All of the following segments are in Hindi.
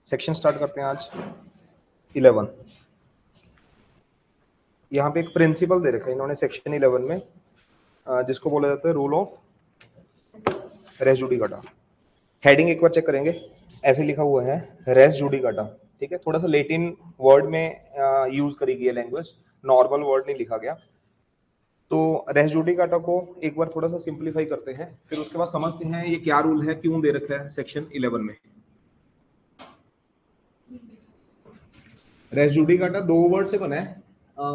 सेक्शन स्टार्ट करते हैं आज 11। यहाँ पे एक प्रिंसिपल दे रखा है इन्होंने सेक्शन 11 में, जिसको बोला जाता है rule of res judicata. Heading एक बार चेक करेंगे, ऐसे लिखा हुआ है रेस जुडिकाटा। ठीक है, थोड़ा सा लेटिन वर्ड में यूज करी गई है लैंग्वेज, नॉर्मल वर्ड नहीं लिखा गया। तो रेस जुडिकाटा को एक बार थोड़ा सा सिंप्लीफाई करते हैं, फिर उसके बाद समझते हैं ये क्या रूल है, क्यों दे रखा है सेक्शन 11 में। रेस जुडिकाटा दो वर्ड से बना है।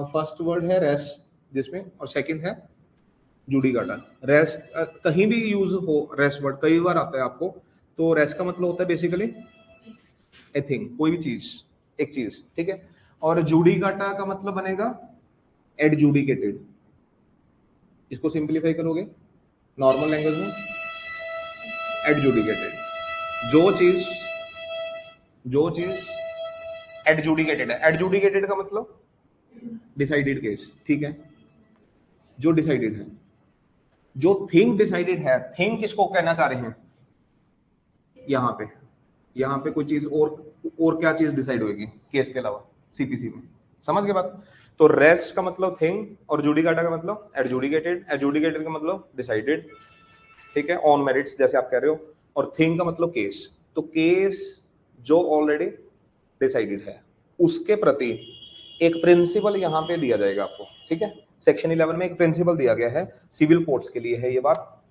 फर्स्ट वर्ड है रेस जिसमें, और सेकंड है जुडिकाटा। रेस कहीं भी यूज हो, रेस वर्ड कई बार आता है आपको। तो रेस का मतलब होता है बेसिकली ए थिंग, कोई भी चीज, एक चीज। ठीक है, और जुडिकाटा का मतलब बनेगा एडजुडिकेटेड। इसको सिंप्लीफाई करोगे नॉर्मल लैंग्वेज में, एडजुडिकेटेड। जो चीज एडजुडिकेटेड है, एडजुडिकेटेड का मतलब डिसाइडेड केस। ठीक है, जो डिसाइडेड है, जो थिंग डिसाइडेड है। थिंग किसको कहना चाह रहे हैं यहाँ पे कोई चीज और क्या चीज डिसाइड होगी केस के अलावा सीपीसी में, समझ गए बात। तो रेस का मतलब थिंग और जुडिकाटा का मतलब एडजुडिकेटेड, एडजुडिकेटेड का मतलब डिसाइडेड। ठीक है, ऑन मेरिट्स जैसे आप कह रहे हो। और थिंग का मतलब केस। तो केस जो ऑलरेडी डिसाइडेड है उसके प्रति एक प्रिंसिपल यहाँ पे दिया जाएगा आपको। ठीक है, सेक्शन 11 में एक प्रिंसिपल दिया गया है, सिविल कोर्ट्स के लिए है ये बात।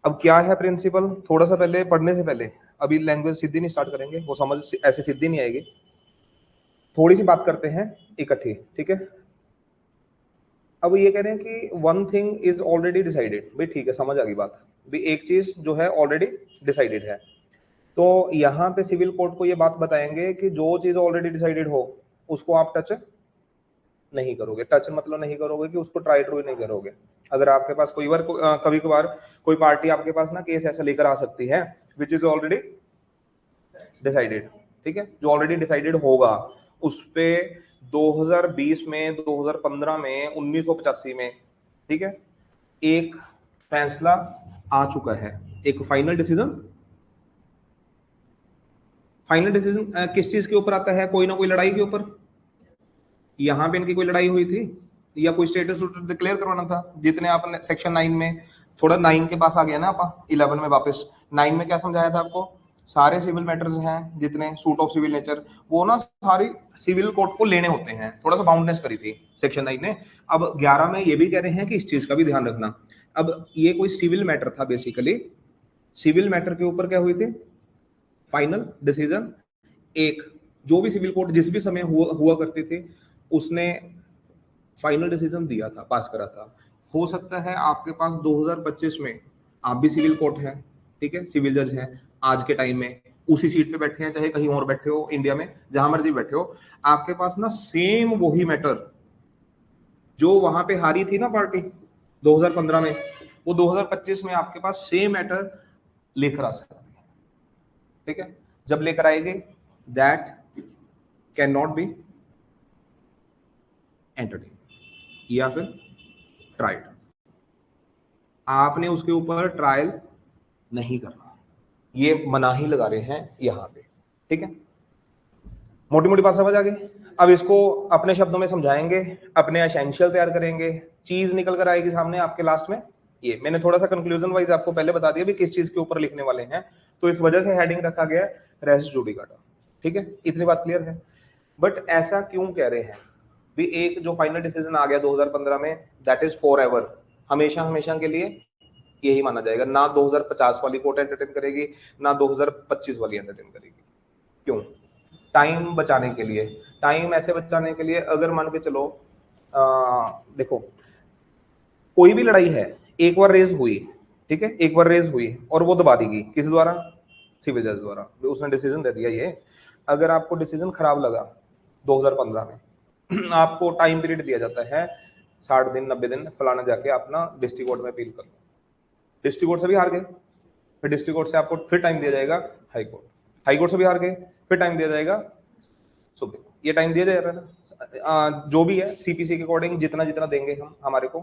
अब क्या है प्रिंसिपल, थोड़ा सा पहले पढ़ने से पहले, अभी लैंग्वेज सीधी नहीं स्टार्ट करेंगे, वो समझ ऐसे सीधी नहीं आएगी, थोड़ी सी बात करते हैं इकट्ठी। ठीक है, अब ये कह रहे हैं कि one thing is already decided. भाई ठीक है, समझ आ गई बात, भी एक चीज जो है ऑलरेडी डिसाइडेड है। तो यहाँ पे सिविल कोर्ट को ये बात बताएंगे कि जो चीज ऑलरेडी डिसाइडेड हो उसको आप टच नहीं करोगे। टच मतलब नहीं करोगे कि उसको ट्राई ट्रू नहीं करोगे। अगर आपके पास कोई बार कभी कभार कोई पार्टी आपके पास ना केस ऐसा लेकर आ सकती है विच इज ऑलरेडी डिसाइडेड। ठीक है, जो ऑलरेडी डिसाइडेड होगा उस पे 2020 में, 2015 में, 1985 में, ठीक है, एक फैसला आ चुका है, एक फाइनल डिसीजन। फाइनल डिसीजन किस चीज के ऊपर आता है, कोई ना कोई लड़ाई के ऊपर। यहाँ पे इनकी कोई लड़ाई हुई थी या कोई स्टेटस डिक्लेयर करवाना था, जितने आपने सेक्शन 9 में, थोड़ा 9 के पास आ गया ना आप 11 में वापस। 9 में क्या समझाया था आपको, सारे सिविल मैटर्स हैं जितने सूट ऑफ सिविल नेचर, वो ना सारी सिविल कोर्ट को लेने होते हैं। थोड़ा सा बाउंडनेस करी थी सेक्शन 9 ने। अब 11 में ये भी कह रहे हैं कि इस चीज का भी ध्यान रखना। अब ये कोई सिविल मैटर था बेसिकली, सिविल मैटर के ऊपर क्या हुई थी फाइनल डिसीजन। एक जो भी सिविल कोर्ट जिस भी समय हुआ करती थी उसने फाइनल डिसीजन दिया था, पास करा था। हो सकता है आपके पास 2025 में आप भी सिविल कोर्ट हैं, ठीक है, सिविल जज हैं आज के टाइम में, उसी सीट पे बैठे हैं, चाहे कहीं और बैठे हो इंडिया में, जहां मर्जी बैठे हो, आपके पास ना सेम वही मैटर जो वहां पे हारी थी ना पार्टी 2015 में, वो 2025 में आपके पास सेम मैटर लेकर आ सकती है। ठीक है, जब लेकर आएगी that can not be entertain या फिर ट्राइड। आपने उसके ऊपर ट्रायल नहीं करना, ये मनाही लगा रहे हैं यहां पे। ठीक है, मोटी मोटी बात समझ आ गई। अब इसको अपने शब्दों में समझाएंगे, अपने एसेंशियल तैयार करेंगे, चीज निकल कर आएगी सामने आपके लास्ट में। ये मैंने थोड़ा सा कंक्लूजन वाइज आपको पहले बता दिया भी किस चीज के ऊपर लिखने वाले हैं, तो इस वजह से हेडिंग रखा गया रेस जुडिकाटा। ठीक है, इतनी बात क्लियर है। बट ऐसा क्यों कह रहे हैं भी, एक जो फाइनल डिसीजन आ गया 2015 में, दैट इज फॉर एवर, हमेशा हमेशा के लिए यही माना जाएगा। ना 2050 वाली कोर्ट एंटरटेन करेगी, ना 2025 वाली एंटरटेन करेगी। क्यों? टाइम बचाने के लिए। टाइम ऐसे बचाने के लिए, अगर मान के चलो देखो कोई भी लड़ाई है, एक बार रेज हुई, ठीक है, एक बार रेज हुई और वो दबा दी गई किस द्वारा, सिविल जज द्वारा, उसने डिसीजन दे दिया। ये अगर आपको डिसीजन खराब लगा 2015 में आपको टाइम पीरियड दिया जाता है 60 दिन 90 दिन, फलाना जाके अपना डिस्ट्रिक्ट कोर्ट में अपील कर लो। डिस्ट्रिक्ट कोर्ट से भी हार गए, फिर डिस्ट्रिक्ट कोर्ट से आपको फिर टाइम दिया जाएगा हाई कोर्ट, हाई कोर्ट से भी हार गए, फिर टाइम दिया जाएगा सुप्रीम कोर्ट। ये टाइम दिया जा रहा है ना। जो भी है सीपीसी के अकॉर्डिंग जितना जितना देंगे हम हमारे को,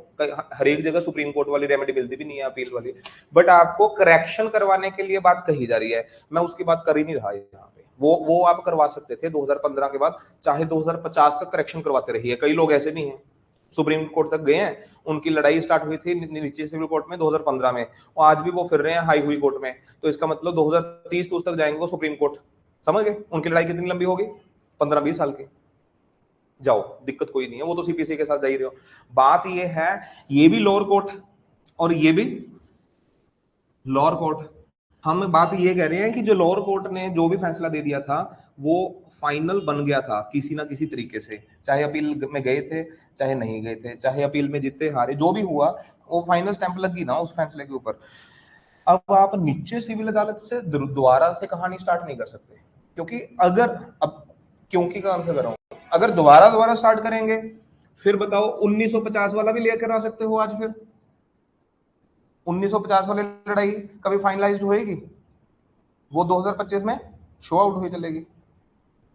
हर एक जगह सुप्रीम कोर्ट वाली रेमेडी मिलती भी नहीं है, अपील वाली, बट आपको करेक्शन करवाने के लिए बात कही जा रही है। मैं उसकी बात कर ही नहीं रहा यहाँ पे। वो आप करवा सकते थे 2015 के बाद, चाहे 2050 तक करेक्शन करवाते रहिए। कई लोग ऐसे भी हैं सुप्रीम कोर्ट तक गए हैं, उनकी लड़ाई स्टार्ट हुई थी नीचे सिविल कोर्ट में 2015 में, और आज भी वो फिर रहे हैं हाई हुई कोर्ट में। तो इसका मतलब 2030 तक जाएंगे वो सुप्रीम कोर्ट। समझ गए उनकी लड़ाई कितनी लंबी होगी? 15-20 साल की। जाओ, दिक्कत कोई नहीं है, वो तो सीपीसी के साथ जा ही रहे हो। बात ये है, ये भी लोअर कोर्ट और ये भी लोअर कोर्ट। हम बात ये कह रहे हैं कि जो लोअर कोर्ट ने जो भी फैसला दे दिया था वो फाइनल बन गया था किसी ना किसी तरीके से, चाहे अपील में गए थे चाहे नहीं गए थे, चाहे अपील में जीते हारे, जो भी हुआ वो फाइनल स्टैंप लगी ना उस फैसले के ऊपर। अब आप नीचे सिविल अदालत से दोबारा से कहानी स्टार्ट नहीं कर सकते, क्योंकि अगर अब क्योंकि काम से कर रहा हूं, अगर दोबारा स्टार्ट करेंगे फिर बताओ 1950 वाला भी लेकर आ सकते हो आज। फिर 1950 वाली लड़ाई कभी फाइनलाइज्ड होएगी? वो 2025 में शो आउट हुई चलेगी।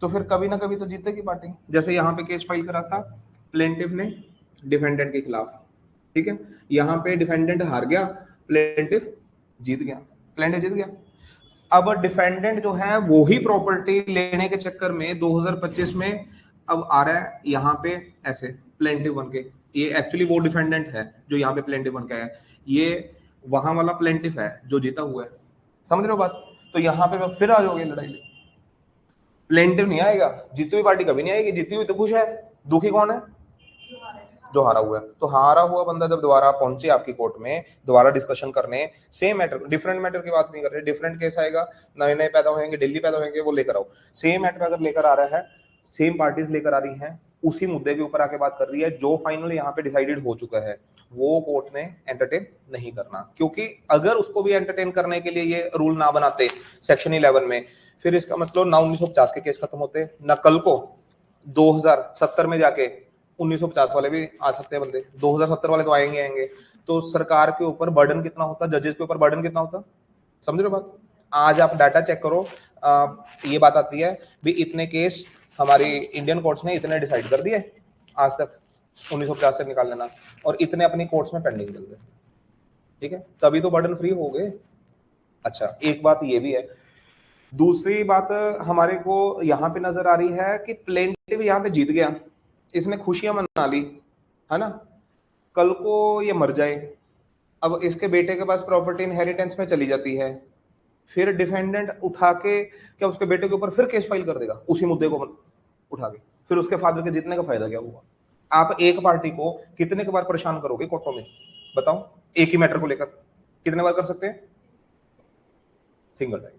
तो फिर कभी ना कभी तो जीतेगी पार्टी। जैसे यहाँ पे केस फाइल करा था प्लेंटिफ ने डिफेंडेंट के खिलाफ, ठीक है, यहाँ पे डिफेंडेंट हार गया, प्लेंटिफ जीत गया, प्लेंटिफ जीत गया। अब डिफेंडेंट जो है वो ही प्रॉपर्टी लेने के चक्कर में 2025 में अब आ रहा है यहाँ पे ऐसे प्लेंटिफ बन के। ये एक्चुअली वो डिफेंडेंट है जो यहाँ पे प्लेंटिफ बन के है, ये वहां वाला प्लेंटिफ है जो जीता हुआ है। समझ रहे हो बात? तो यहाँ पे फिर आ जाओगे लड़ाई। प्लेंटिफ नहीं आएगा, जीती हुई पार्टी कभी नहीं आएगी। जीती हुई तो खुश है, दुखी कौन है? जो हारा हुआ है। तो हारा हुआ बंदा जब दोबारा पहुंचे आपकी कोर्ट में दोबारा डिस्कशन करने, सेम मैटर, डिफरेंट मैटर की बात नहीं कर रहे, डिफरेंट केस आएगा, नए नए पैदा होंगे, डेली पैदा होंगे, वो लेकर आओ। सेम मैटर अगर लेकर आ रहा है, सेम पार्टीज लेकर आ रही हैं, उसी मुद्दे के ऊपर आके बात कर रही है, जो फाइनल यहाँ पे डिसाइडेड हो चुका है, वो कोर्ट ने एंटरटेन नहीं करना। क्योंकि अगर उसको भी एंटरटेन करने के लिए ये रूल ना बनाते सेक्शन 11 में, फिर इसका मतलब ना 1950 के केस खत्म होते, ना कल को 2070 में जाके 1950 वाले भी आ सकते हैं बंदे, 2070 वाले तो आएंगे। तो सरकार के ऊपर बर्डन कितना होता, जजेस के ऊपर बर्डन कितना होता, समझ रहे हो बात? आज आप डाटा चेक करो, ये बात आती है भी इतने केस हमारी इंडियन कोर्ट्स ने इतने डिसाइड कर दिए आज तक 1950 से निकाल लेना, और इतने अपनी कोर्ट्स में पेंडिंग चल रहे, ठीक है, तभी तो बर्डन फ्री हो गए। अच्छा, एक बात ये भी है। दूसरी बात हमारे को यहाँ पे नजर आ रही है कि प्लेंटिव यहाँ पे जीत गया, इसने खुशियां मना ली, है ना, कल को ये मर जाए, अब इसके बेटे के पास प्रॉपर्टी इनहेरिटेंस में चली जाती है, फिर डिफेंडेंट उठा के क्या उसके बेटे के ऊपर फिर केस फाइल कर देगा उसी मुद्दे को उठा के, फिर उसके फादर के जीतने का फायदा क्या हुआ? आप एक पार्टी को कितने के बार परेशान करोगे कोर्टों में, बताओ, एक ही मैटर को लेकर कितने बार कर सकते हैं? Single time.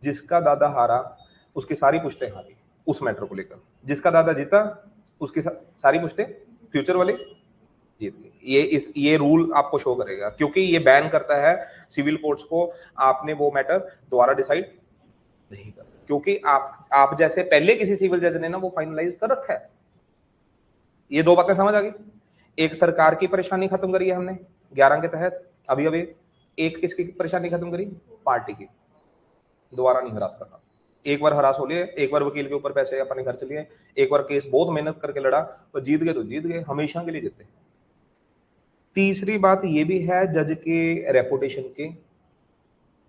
जिसका दादा हारा उसकी सारी पुश्तें हारी उस मैटर को लेकर, जिसका दादा जीता उसकी सारी पुश्तें फ्यूचर वाली जीत गई। ये रूल आपको शो करेगा, क्योंकि ये बैन करता है सिविल कोर्ट्स को आपने वो मैटर दोबारा डिसाइड नहीं करना, क्योंकि आप जैसे पहले किसी सिविल जज ने ना वो फाइनलाइज कर रखा है। ये दो बातें समझ आ गई। एक सरकार की परेशानी खत्म करी है हमने 11 के तहत, अभी एक किसकी परेशानी खत्म करी? पार्टी की। दोबारा नहीं हरास करना, एक बार हरास हो लिए, एक बार वकील के ऊपर पैसे अपने घर चलिए, एक बार केस बहुत मेहनत करके लड़ा तो जीत गए, तो जीत गए, हमेशा के लिए जीते। तीसरी बात ये भी है जज के रेपुटेशन की।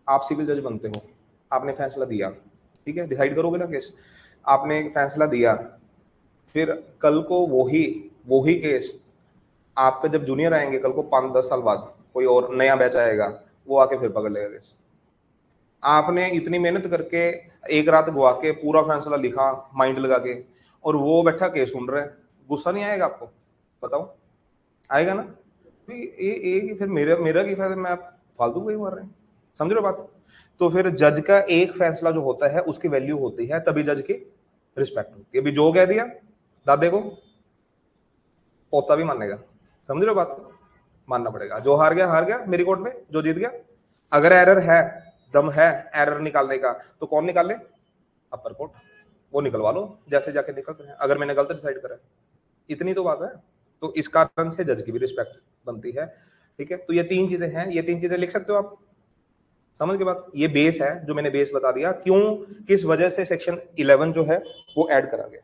आप सिविल जज बनते हो, आपने फैसला दिया, ठीक है, डिसाइड करोगे ना केस, आपने फैसला दिया, फिर कल को वही केस आपका जब जूनियर आएंगे कल को 5-10 साल बाद कोई और नया बैच आएगा, वो आके फिर पकड़ लेगा केस। आपने इतनी मेहनत करके एक रात गवा के पूरा फैसला लिखा माइंड लगा के, और वो बैठा केस सुन रहा है, गुस्सा नहीं आएगा आपको? बताओ, आएगा ना? ये फिर मेरा की फायदा, मैं फालतू को ही मार रहे हैं, समझ रहे हो बात? तो फिर जज का एक फैसला जो होता है उसकी वैल्यू होती है, तभी जज की रिस्पेक्ट होती है। अभी जो कह दिया दादे को पोता भी मानेगा, समझ रहे हो बात? मानना पड़ेगा। जो हार गया मेरी कोर्ट में, जो जीत गया। अगर एरर है, दम है एरर निकालने का, तो कौन निकाले? अपर कोर्ट, वो निकलवा लो जैसे जाके निकलते हैं, अगर मैंने गलत डिसाइड करा। इतनी तो बात है। तो इस कारण से जज की भी रिस्पेक्ट बनती है, ठीक है। तो ये 3 चीजें हैं, ये 3 चीजें लिख सकते हो आप, समझ के बात? ये बेस है जो मैंने बेस बता दिया, क्यों किस वजह से सेक्शन 11 जो है वो ऐड करा गया।